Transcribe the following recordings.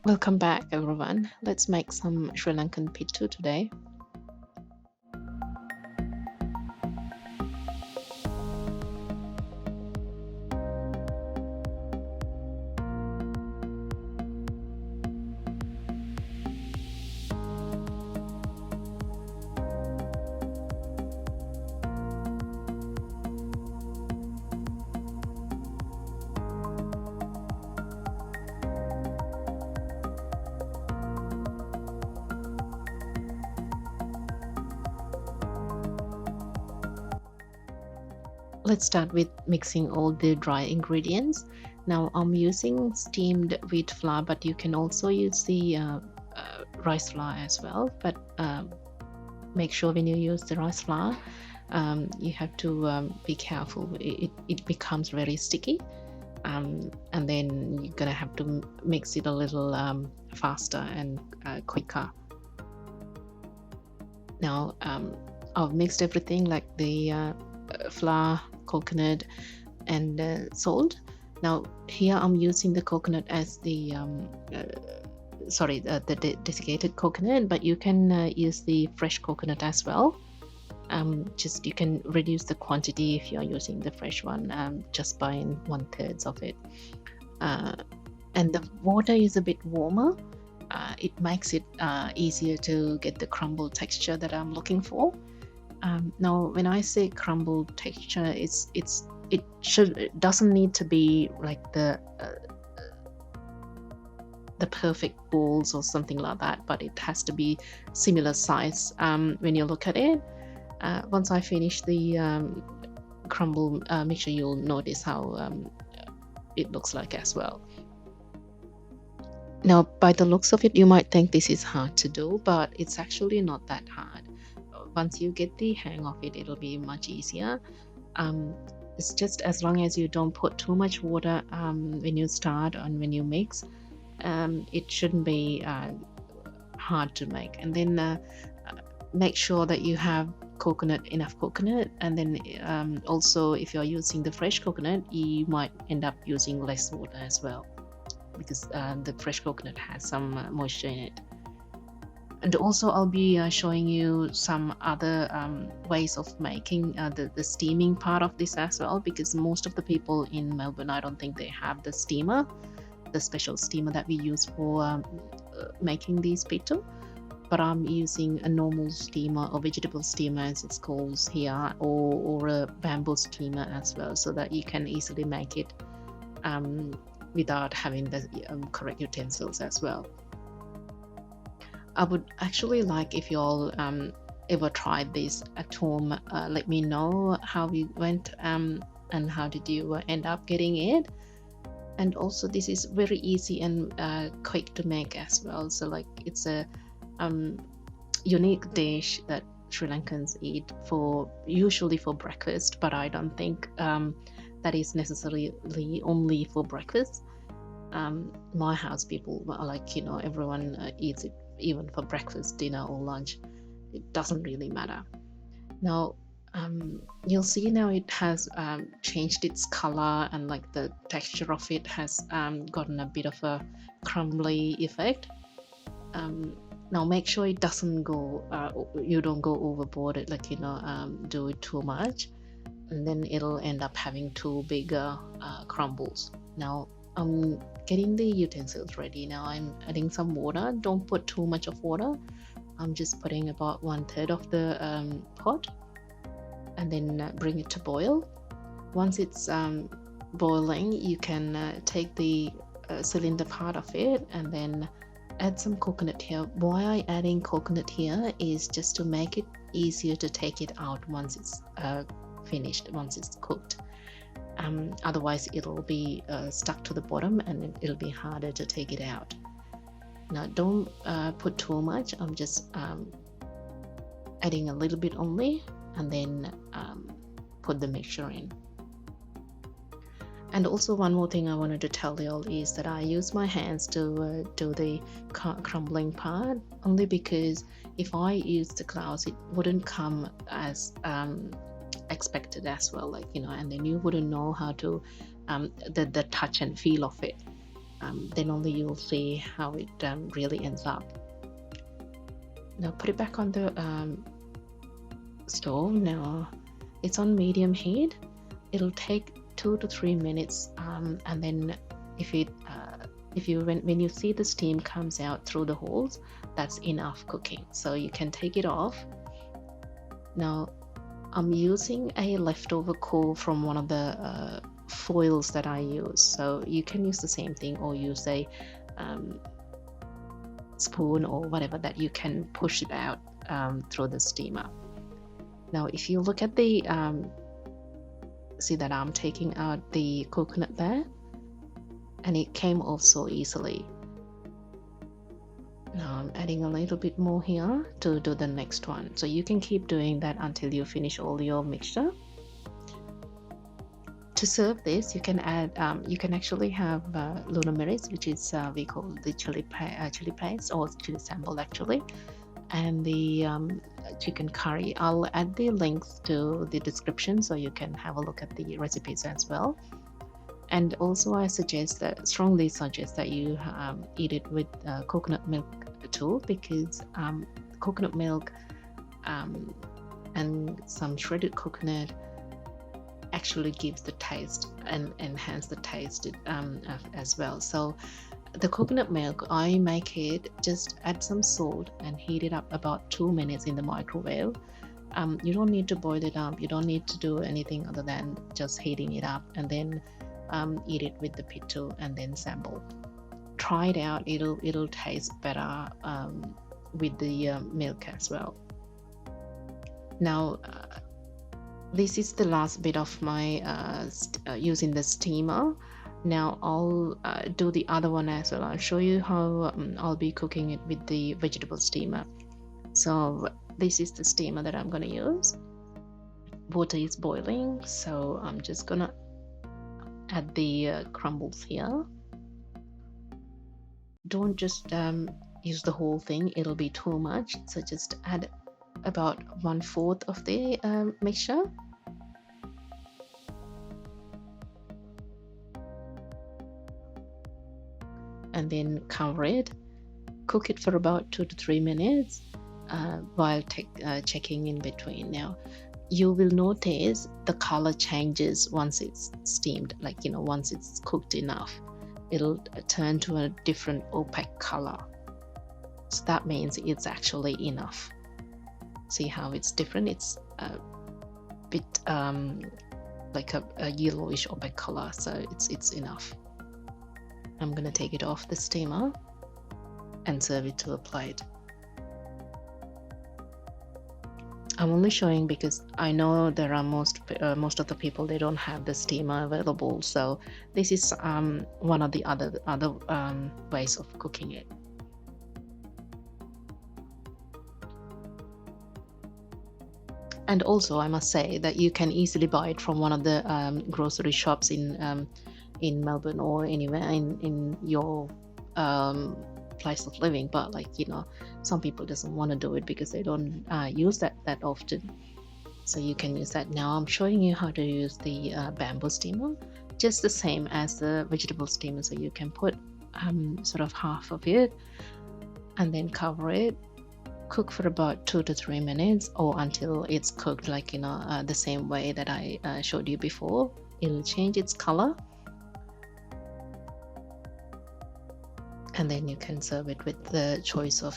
Welcome back, everyone. Let's make some Sri Lankan Pittu today. Let's start with mixing all the dry ingredients. Now I'm using steamed wheat flour, but you can also use the rice flour as well. But make sure when you use the rice flour, you have to be careful. It becomes very sticky. And then you're gonna have to mix it a little faster and quicker. Now I've mixed everything like the flour, coconut, and salt. Now here I'm using the coconut as the desiccated coconut, but you can use the fresh coconut as well. Just you can reduce the quantity if you're using the fresh one, just buying 1/3 of it. And the water is a bit warmer. It makes it easier to get the crumble texture that I'm looking for. Now, when I say crumble texture, it doesn't need to be like the perfect balls or something like that, but it has to be similar size when you look at it. Once I finish the crumble mixture, you'll notice how it looks like as well. Now, by the looks of it, you might think this is hard to do, but it's actually not that hard. Once you get the hang of it, it'll be much easier. It's just as long as you don't put too much water when you start and when you mix, it shouldn't be hard to make. And then make sure that you have enough coconut, and then also if you're using the fresh coconut, you might end up using less water as well, because the fresh coconut has some moisture in it. And also I'll be showing you some other ways of making the steaming part of this as well, because most of the people in Melbourne, I don't think they have the steamer, the special steamer that we use for making these pittu. But I'm using a normal steamer, or vegetable steamer as it's called here, or a bamboo steamer as well, so that you can easily make it without having the correct utensils as well. I would actually like if you all ever tried this at home, let me know how you went and how did you end up getting it. And also this is very easy and quick to make as well. So like it's a unique dish that Sri Lankans eat usually for breakfast, but I don't think that is necessarily only for breakfast. My house people are like, everyone eats it even for breakfast, dinner, or lunch. It doesn't really matter. Now you'll see now it has changed its color, and like the texture of it has gotten a bit of a crumbly effect. Now make sure it doesn't go you don't go overboard, like do it too much, and then it'll end up having too big crumbles. Now I'm getting the utensils ready. Now I'm adding some water. Don't put too much of water. I'm just putting about 1/3 of the pot, and then bring it to boil. Once it's boiling, you can take the cylinder part of it and then add some coconut here. Why I adding coconut here is just to make it easier to take it out once it's finished, once it's cooked. Otherwise it'll be stuck to the bottom and it'll be harder to take it out. Now don't put too much. I'm just adding a little bit only, and then put the mixture in. And also one more thing I wanted to tell you all is that I use my hands to do the crumbling part, only because if I use the gloves, it wouldn't come as expected as well, and then you wouldn't know how to the touch and feel of it. then only you'll see how it really ends up. Now put it back on the stove. Now it's on medium heat. It'll take 2 to 3 minutes, and then when you see the steam comes out through the holes, that's enough cooking, so you can take it off. Now I'm using a leftover core from one of the foils that I use, so you can use the same thing or use a spoon or whatever that you can push it out through the steamer. Now if you look at the see that I'm taking out the coconut there, and it came off so easily. Now I'm adding a little bit more here to do the next one, so you can keep doing that until you finish all your mixture. To serve this, you can add you can actually have Luna Miris, which is we call the chili paste or chili sambal actually, and the chicken curry. I'll add the links to the description so you can have a look at the recipes as well. And also I strongly suggest that you eat it with coconut milk too, because coconut milk and some shredded coconut actually gives the taste and enhance the taste as well. So the coconut milk, I make it, just add some salt and heat it up about 2 minutes in the microwave. You don't need to boil it up, you don't need to do anything other than just heating it up, and then eat it with the pittu and then sambal. Try it out, it'll taste better with the milk as well. Now this is the last bit of my using the steamer. Now I'll do the other one as well. I'll show you how I'll be cooking it with the vegetable steamer. So this is the steamer that I'm going to use. Water is boiling, so I'm just gonna add the crumbles here. Don't just use the whole thing, it'll be too much, so just add about 1/4 of the mixture. And then cover it, cook it for about 2 to 3 minutes while checking in between. Now you will notice the color changes once it's steamed, like once it's cooked enough, it'll turn to a different opaque color, so that means it's actually enough. See how it's different? It's a bit like a yellowish opaque color, so it's enough. I'm going to take it off the steamer and serve it to a plate. I'm only showing because I know there are most of the people, they don't have the steamer available, so this is one of the other ways of cooking it. And also I must say that you can easily buy it from one of the grocery shops in Melbourne or anywhere in your place of living, but some people doesn't want to do it because they don't use that often, so you can use that. Now I'm showing you how to use the bamboo steamer, just the same as the vegetable steamer, so you can put sort of half of it and then cover it, cook for about 2 to 3 minutes or until it's cooked like the same way that I showed you before. It'll change its color, and then you can serve it with the choice of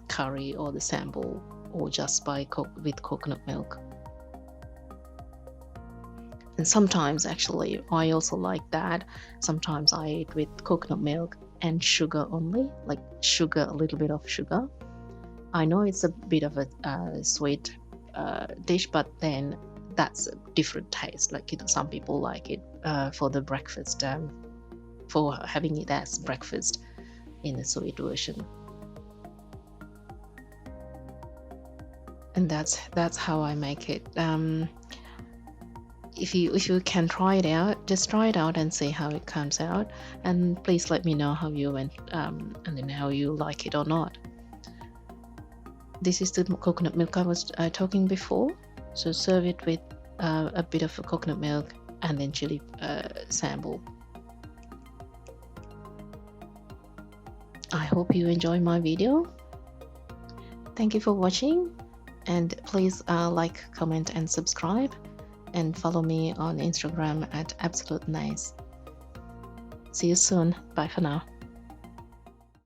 curry or the sambal, or just with coconut milk. And sometimes actually I also like that. Sometimes I eat with coconut milk and sugar only, like a little bit of sugar. I know it's a bit of a sweet dish, but then that's a different taste. Like some people like it for the breakfast, for having it as breakfast in the sweet version. And that's how I make it. If you can try it out, just try it out and see how it comes out, and please let me know how you went and then how you like it or not. This is the coconut milk I was talking before, so serve it with a bit of coconut milk and then chili sambal. I hope you enjoy my video. Thank you for watching, and please like, comment, and subscribe, and follow me on Instagram at absoluteneys. See you soon. Bye for now.